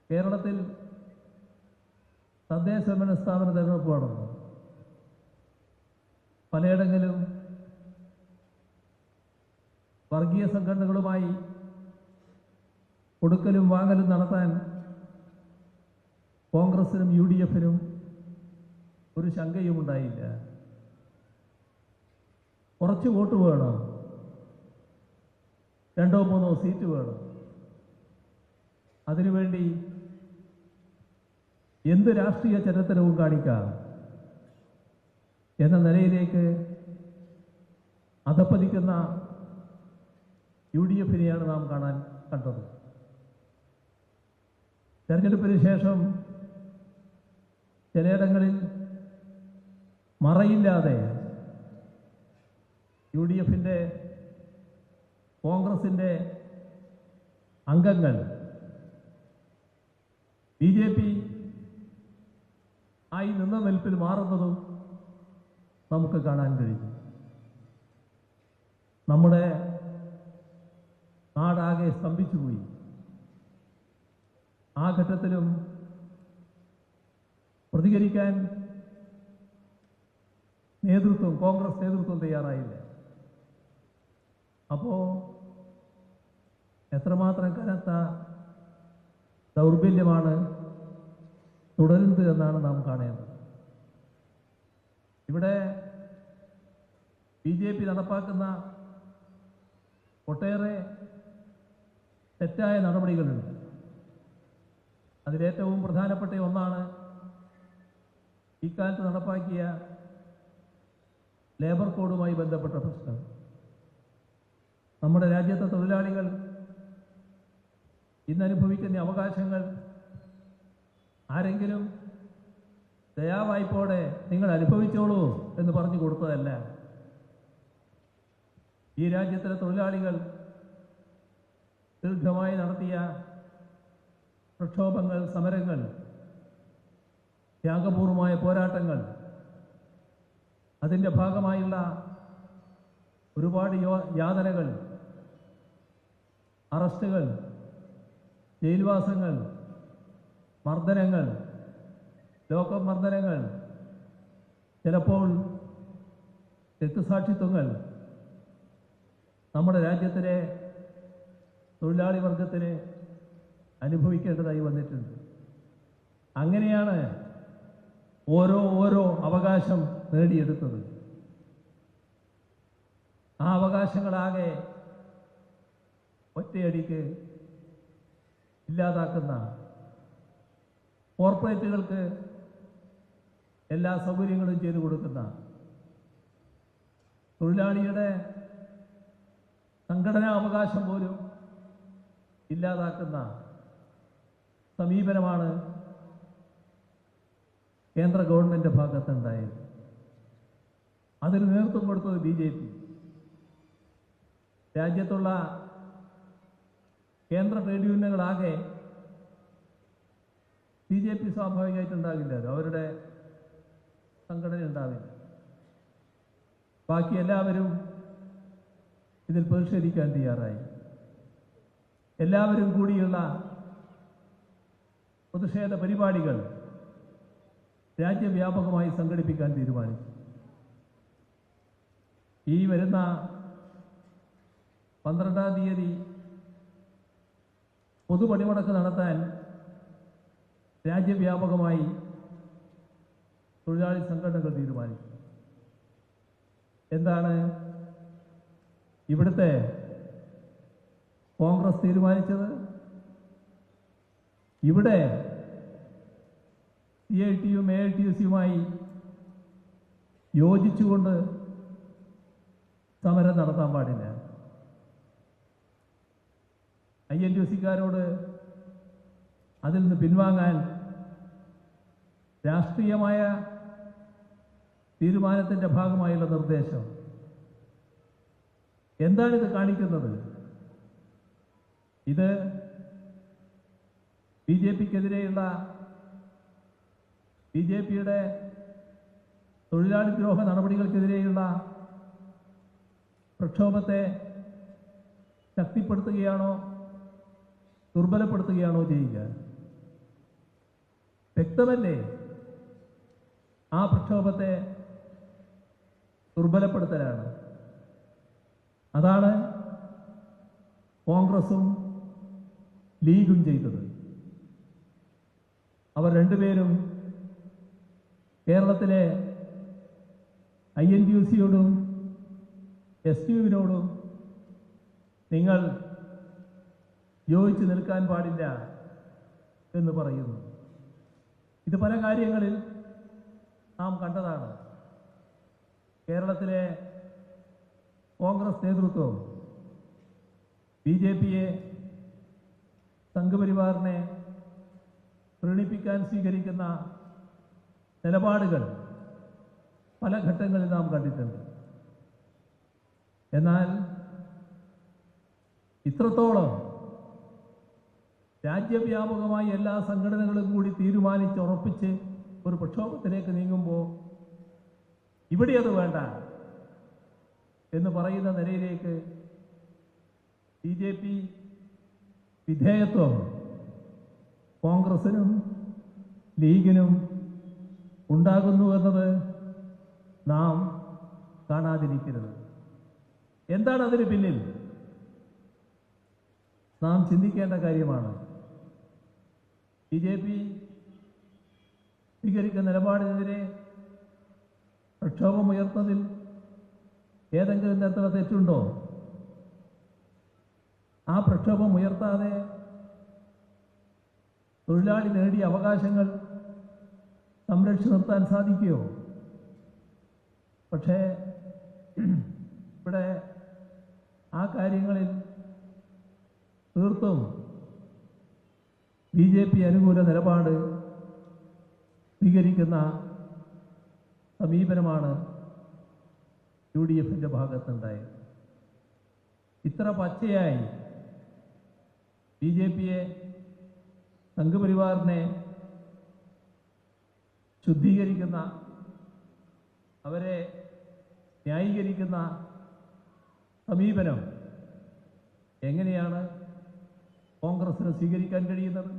കേരളത്തിൽ തദ്ദേശ സ്വയംഭരണ സ്ഥാപന തെരഞ്ഞെടുപ്പ് നടന്നു. പലയിടങ്ങളിലും വർഗീയ സംഘടനകളുമായി കൊടുക്കലും വാങ്ങലും നടത്താൻ കോൺഗ്രസിനും UDF-നും ഒരു ശങ്കയും ഉണ്ടായില്ല. കുറച്ച് വോട്ട് വേണം, 2-3 സീറ്റ് വേണം. അതിനുവേണ്ടി എന്ത് രാഷ്ട്രീയ ചരിത്രവും കാണിക്കാം എന്ന നിലയിലേക്ക് അധപ്പതിക്കുന്ന UDF-നെയാണ് നാം കണ്ടത്. തെരഞ്ഞെടുപ്പിന് ശേഷം ചിലയിടങ്ങളിൽ മറയില്ലാതെ UDF-ന്റെ കോൺഗ്രസിൻ്റെ അംഗങ്ങൾ BJP ആയി നിന്ന നിൽപ്പിൽ മാറുന്നതും നമുക്ക് കാണാൻ കഴിയും. നമ്മുടെ നാടാകെ സ്തംഭിച്ചുപോയി. ആ ഘട്ടത്തിലും പ്രതികരിക്കാൻ കോൺഗ്രസ് നേതൃത്വം തയ്യാറായില്ല. അപ്പോൾ എത്രമാത്രം കനത്ത ദൗർബല്യമാണ് തുടരുന്നത് എന്നാണ് നാം കാണേണ്ടത്. ഇവിടെ BJP നടപ്പാക്കുന്ന ഒട്ടേറെ തെറ്റായ നടപടികളുണ്ട്. അതിലേറ്റവും പ്രധാനപ്പെട്ട ഒന്നാണ് ഇക്കാലത്ത് നടപ്പാക്കിയ ലേബർ കോഡുമായി ബന്ധപ്പെട്ട പ്രശ്നം. നമ്മുടെ രാജ്യത്തെ തൊഴിലാളികൾ ഇന്നനുഭവിക്കുന്ന അവകാശങ്ങൾ ആരെങ്കിലും ദയാവായ്പോടെ നിങ്ങൾ അനുഭവിച്ചോളൂ എന്ന് പറഞ്ഞു കൊടുത്തതല്ല. ഈ രാജ്യത്തിലെ തൊഴിലാളികൾ ദീർഘമായി നടത്തിയ പ്രക്ഷോഭങ്ങൾ, സമരങ്ങൾ, ത്യാഗപൂർവമായ പോരാട്ടങ്ങൾ, അതിൻ്റെ ഭാഗമായുള്ള ഒരുപാട് യാതനകൾ, അറസ്റ്റുകൾ, ജയിൽവാസങ്ങൾ, മർദ്ദനങ്ങൾ, ലോക്കപ്പ് മർദ്ദനങ്ങൾ, ചിലപ്പോൾ രക്തസാക്ഷിത്വങ്ങൾ നമ്മുടെ രാജ്യത്തിലെ തൊഴിലാളി വർഗത്തിന് അനുഭവിക്കേണ്ടതായി വന്നിട്ടുണ്ട്. അങ്ങനെയാണ് ഓരോ അവകാശം നേടിയെടുത്തത്. ആ അവകാശങ്ങളാകെ ഒറ്റയടിക്ക് ഇല്ലാതാക്കുന്ന, കോർപ്പറേറ്റുകൾക്ക് എല്ലാ സൗകര്യങ്ങളും ചെയ്തു കൊടുക്കുന്ന, തൊഴിലാളിയുടെ സംഘടനാ അവകാശം പോലും ഇല്ലാതാക്കുന്ന സമീപനമാണ് കേന്ദ്ര ഗവൺമെൻറ് ഭാഗത്തുണ്ടായത്. അതിന് നേതൃത്വം കൊടുത്തത് BJP. രാജ്യത്തുള്ള കേന്ദ്ര ട്രേഡ് യൂണിയനുകളാകെ BJP സ്വാഭാവികമായിട്ടുണ്ടാകില്ലല്ലോ, അവരുടെ സംഘടന ഉണ്ടാവില്ല. ബാക്കി എല്ലാവരും ഇതിൽ പ്രതിഷേധിക്കാൻ തയ്യാറായി. എല്ലാവരും കൂടിയുള്ള പ്രതിഷേധ പരിപാടികൾ രാജ്യവ്യാപകമായി സംഘടിപ്പിക്കാൻ തീരുമാനിച്ചു. ഈ വരുന്ന 12-ാം തീയതി പൊതുപണിമുടക്ക് നടത്താൻ രാജ്യവ്യാപകമായി തൊഴിലാളി സംഘടനകൾ തീരുമാനിച്ചു. എന്താണ് ഇവിടുത്തെ കോൺഗ്രസ് തീരുമാനിച്ചത്? ഇവിടെ CIT-യും AITUC-യുമായി യോജിച്ചുകൊണ്ട് സമരം നടത്താൻ പാടില്ല. INTUC-ക്കാരോട് അതിൽ നിന്ന് പിൻവാങ്ങാൻ രാഷ്ട്രീയമായ തീരുമാനത്തിൻ്റെ ഭാഗമായുള്ള നിർദ്ദേശം. എന്താണിത് കാണിക്കുന്നത്? ഇത് BJP-ക്കെതിരെയുള്ള BJP-യുടെ തൊഴിലാളി ദ്രോഹ നടപടികൾക്കെതിരെയുള്ള പ്രക്ഷോഭത്തെ ശക്തിപ്പെടുത്തുകയാണോ ദുർബലപ്പെടുത്തുകയാണോ ചെയ്യുക? വ്യക്തമല്ലേ ആ പ്രക്ഷോഭത്തെ ദുർബലപ്പെടുത്തലാണ്. അതാണ് കോൺഗ്രസും ലീഗും ചെയ്തത്. അവർ രണ്ടുപേരും കേരളത്തിലെ INTUC-യോടും STU-വിനോടും നിങ്ങൾ യോജിച്ച് നിൽക്കാൻ പാടില്ല എന്ന് പറയുന്നു. ഇത് പല കാര്യങ്ങളിൽ നാം കണ്ടതാണ്. കേരളത്തിലെ കോൺഗ്രസ് നേതൃത്വം BJP-യെ, സംഘപരിവാറിനെ പ്രീണിപ്പിക്കാൻ സ്വീകരിക്കുന്ന നിലപാടുകൾ പല ഘട്ടങ്ങളിൽ നാം കണ്ടിട്ടുണ്ട്. എന്നാൽ ഇത്രത്തോളം രാജ്യവ്യാപകമായി എല്ലാ സംഘടനകളും കൂടി തീരുമാനിച്ച് ഉറപ്പിച്ച് ഒരു പ്രക്ഷോഭത്തിലേക്ക് നീങ്ങുമ്പോൾ ഇവിടെ അത് വേണ്ട എന്ന് പറയുന്ന നിലയിലേക്ക് BJP വിധേയത്വം കോൺഗ്രസിനും ലീഗിനും ഉണ്ടാകുന്നു എന്നത് നാം കാണാതിരിക്കരുത്. എന്താണ് അതിന് പിന്നിൽ? നാം ചിന്തിക്കേണ്ട കാര്യമാണ്. BJP സ്വീകരിക്കുന്ന നിലപാടിനെതിരെ പ്രക്ഷോഭമുയർന്നതിൽ ഏതെങ്കിലും തരത്തിലുള്ള തെറ്റുണ്ടോ? ആ പ്രക്ഷോഭം ഉയർത്താതെ തൊഴിലാളി നേടിയ അവകാശങ്ങൾ സംരക്ഷിച്ചു നിർത്താൻ സാധിക്കുമോ? പക്ഷേ ഇവിടെ ആ കാര്യങ്ങളിൽ തീർത്തും BJP അനുകൂല നിലപാട് സ്വീകരിക്കുന്ന സമീപനമാണ് UDF-ന്റെ ഭാഗത്തുണ്ടായത്. ഇത്ര പച്ചയായി BJP-യെ, സംഘപരിവാറിനെ ശുദ്ധീകരിക്കുന്ന, അവരെ ന്യായീകരിക്കുന്ന സമീപനം എങ്ങനെയാണ് കോൺഗ്രസിന് സ്വീകരിക്കാൻ കഴിയുന്നത്?